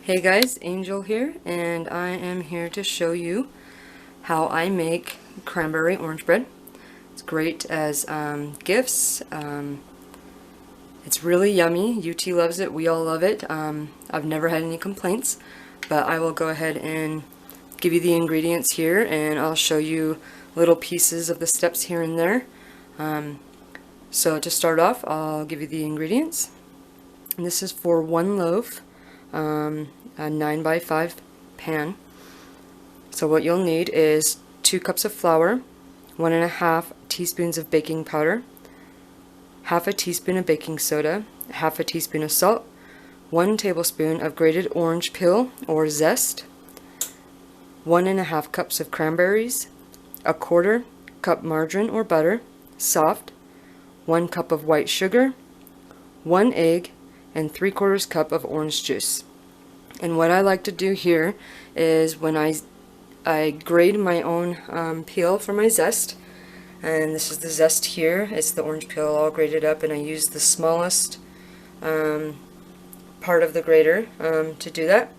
Hey guys, Angel here, and I am here to show you how I make cranberry orange bread. It's great as gifts. It's really yummy. UT loves it. We all love it. I've never had any complaints, but I will go ahead and give you the ingredients here, and I'll show you little pieces of the steps here and there. So to start off, I'll give you the ingredients. And this is for 1 loaf. A 9 by 5 pan. So what you'll need is 2 cups of flour, 1.5 teaspoons of baking powder, half a teaspoon of baking soda, half a teaspoon of salt, 1 tablespoon of grated orange peel or zest, 1.5 cups of cranberries, a 1/4 cup margarine or butter, soft, 1 cup of white sugar, 1 egg, and 3/4 cup of orange juice. And what I like to do here is when I grate my own peel for my zest, and this is the zest here. It's the orange peel all grated up, and I use the smallest part of the grater to do that.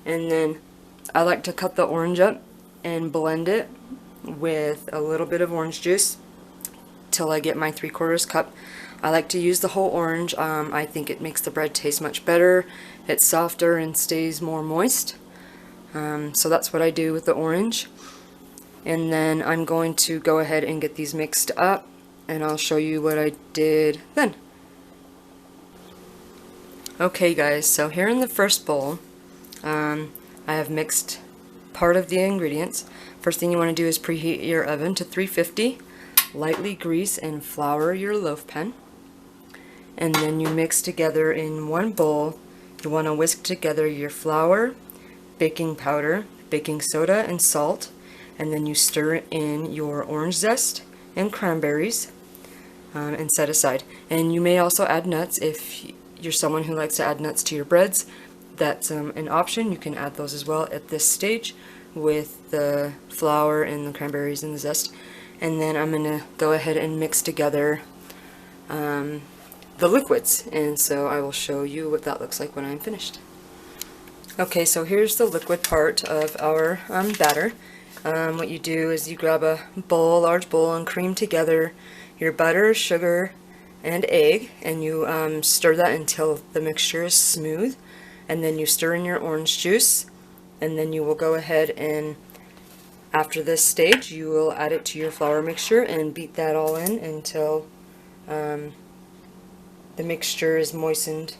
And then I like to cut the orange up and blend it with a little bit of orange juice till I get my 3/4 cup. I like to use the whole orange. I think it makes the bread taste much better. It's softer and stays more moist. So that's what I do with the orange. And then I'm going to go ahead and get these mixed up, and I'll show you what I did then. Okay guys, so here in the first bowl, I have mixed part of the ingredients. First thing you want to do is preheat your oven to 350. Lightly grease and flour your loaf pan. And then you mix together in one bowl. You want to whisk together your flour, baking powder, baking soda, and salt, and then you stir in your orange zest and cranberries and set aside. And you may also add nuts if you're someone who likes to add nuts to your breads. That's an option. You can add those as well at this stage with the flour and the cranberries and the zest. And then I'm going to go ahead and mix together the liquids, and so I will show you what that looks like when I'm finished. Okay, so here's the liquid part of our batter. What you do is you grab a large bowl, and cream together your butter, sugar, and egg, and you stir that until the mixture is smooth, and then you stir in your orange juice, and then you will go ahead and after this stage you will add it to your flour mixture and beat that all in until the mixture is moistened,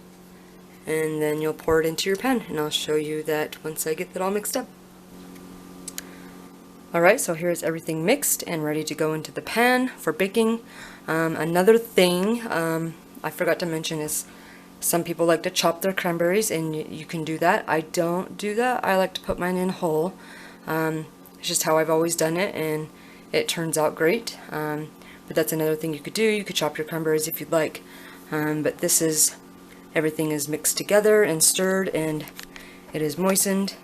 and then you'll pour it into your pan, and I'll show you that once I get that all mixed up. Alright, so here's everything mixed and ready to go into the pan for baking. Another thing I forgot to mention is some people like to chop their cranberries, and you can do that. I don't do that. I like to put mine in whole. It's just how I've always done it, and it turns out great. But that's another thing you could do. You could chop your cranberries if you'd like. But this is, everything is mixed together and stirred, and it is moistened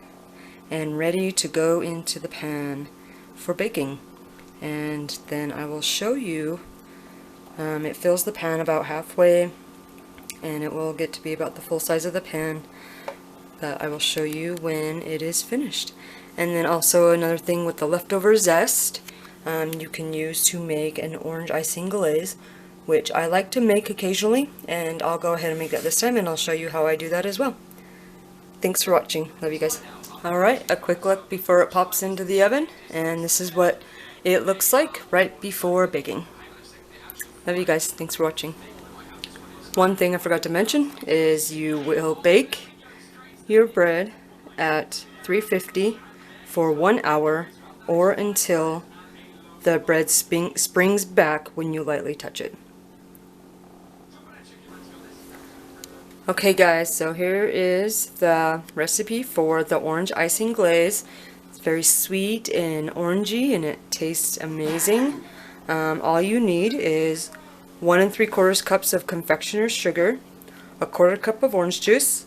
and ready to go into the pan for baking. And then I will show you, it fills the pan about halfway, and it will get to be about the full size of the pan, but I will show you when it is finished. And then also another thing with the leftover zest, you can use to make an orange icing glaze, which I like to make occasionally, and I'll go ahead and make that this time, and I'll show you how I do that as well. Thanks for watching. Love you guys. Alright, a quick look before it pops into the oven, and this is what it looks like right before baking. Love you guys. Thanks for watching. One thing I forgot to mention is you will bake your bread at 350 for 1 hour, or until the bread springs back when you lightly touch it. Okay guys, so here is the recipe for the orange icing glaze. It's very sweet and orangey, and it tastes amazing. All you need is 1 3/4 cups of confectioner's sugar, a 1/4 cup of orange juice,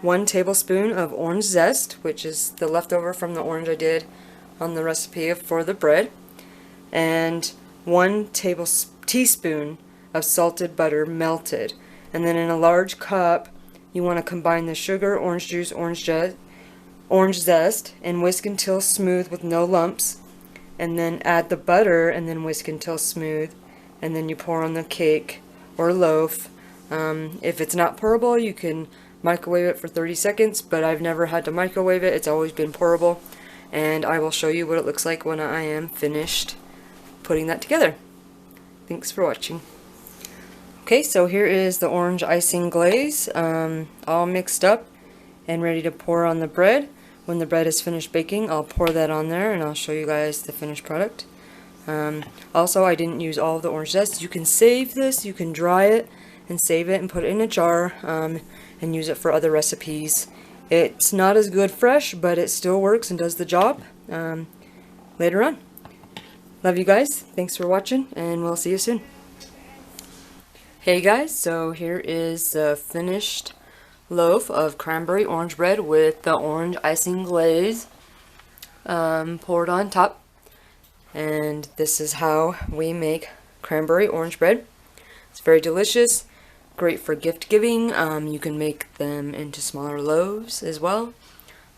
1 tablespoon of orange zest, which is the leftover from the orange I did on the recipe for the bread, and 1 teaspoon of salted butter melted. And then in a large cup, You want to combine the sugar, orange juice, orange zest, and whisk until smooth with no lumps. And then add the butter and then whisk until smooth. And then you pour on the cake or loaf. If it's not pourable, you can microwave it for 30 seconds, but I've never had to microwave it. It's always been pourable. And I will show you what it looks like when I am finished putting that together. Thanks for watching. Okay, so here is the orange icing glaze, all mixed up and ready to pour on the bread. When the bread is finished baking, I'll pour that on there and I'll show you guys the finished product. Also, I didn't use all of the orange zest. You can save this, you can dry it and save it and put it in a jar and use it for other recipes. It's not as good fresh, but it still works and does the job later on. Love you guys. Thanks for watching, and we'll see you soon. Hey guys, so here is the finished loaf of cranberry orange bread with the orange icing glaze poured on top. And this is how we make cranberry orange bread. It's very delicious, great for gift giving. You can make them into smaller loaves as well.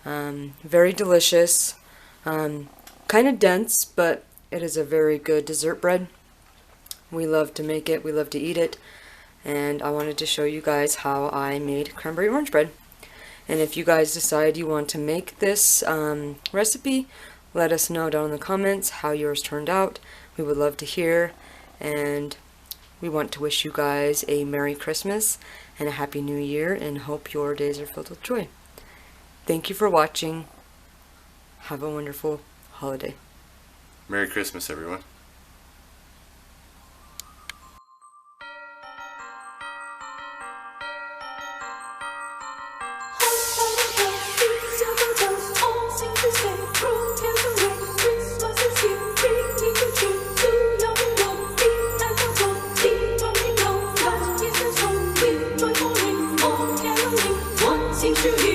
Very delicious, kind of dense, but it is a very good dessert bread. We love to make it, we love to eat it, and I wanted to show you guys how I made cranberry orange bread. And if you guys decide you want to make this recipe, let us know down in the comments how yours turned out. We would love to hear, and we want to wish you guys a Merry Christmas and a Happy New Year, and hope your days are filled with joy. Thank you for watching. Have a wonderful holiday. Merry Christmas, everyone. Seems to